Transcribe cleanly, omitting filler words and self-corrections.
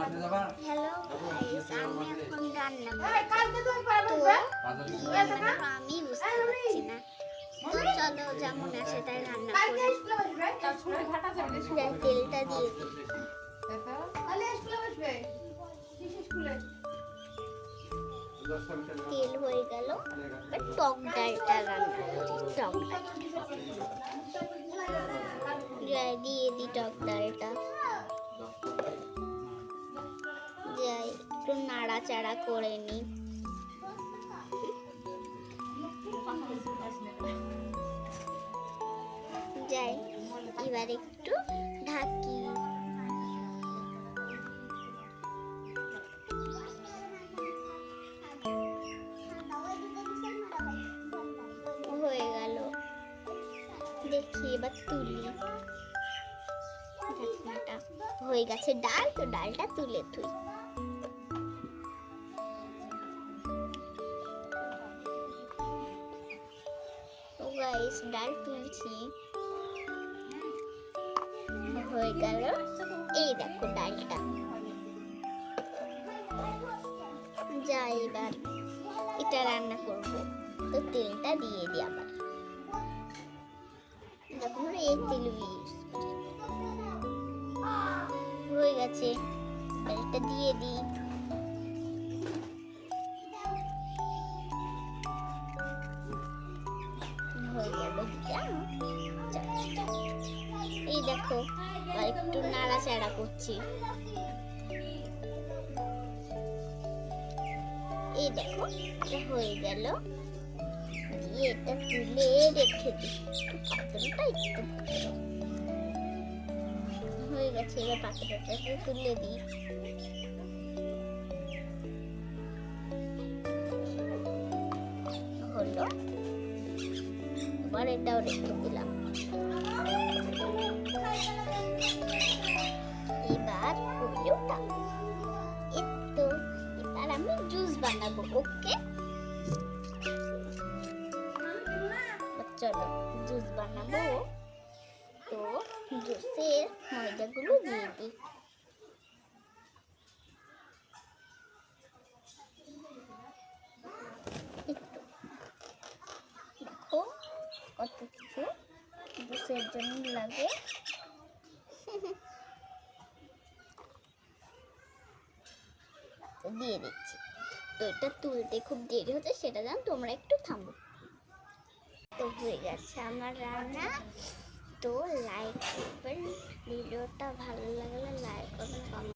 Hello guys, আমি এখন রান্না আমি বুঝতে পারছি না। তো চলো যেমন আসে তাই রান্না করি। তেলটা দিয়ে তেল হয়ে গেল, টক ডালটা রান্না করি। টক ডাল দিয়ে দিই, টক ডালটা যাই একটু নাড়াচাড়া করে নিই। যাই এবার একটু ঢাকি। হয়ে গেল, দেখি এবার তুলি। ঢাকনাটা হয়ে গেছে ডাল, তো ডালটা তুলে থুই। তো গাইস ডাল তুলছি, হয়ে গেল। এই দেখো ডালটা। যাই এবার এটা রান্না করব, তো তেলটা দিয়ে দিই। আবার দেখো এই তেল ইউজ হয়ে গেছে, এটা দিয়ে দিই। হয়ে গেল, এই দেখো আর একটু নাড়াচাড়া করছি। এই দেখো এটা হয়ে গেল, দিয়ে এটা তুলে রেখে দিই। পাত্রটা একটু হয়ে গেছে, এবার পাত্রটাকে তুলে দিই। হলো, এবার এটাও রেখে দিলাম। এবার হলোটা এতো, এবার আমি জুস বানাবো। ওকে চলো জুস বানাবো। তো জুসের ময়দাগুলো দিয়ে দিই। দেখো কত কিছু জুসের জন্য লাগে। দিয়ে দিচ্ছি। তো এটা তুলতে খুব দেরি হচ্ছে, সেটা জানো, তোমরা একটু থামো। তো হয়ে গেছে আমার রান্না। তো লাইক করবেন, ভিডিওটা ভালো লাগলে লাইক করবেন, কমেন্ট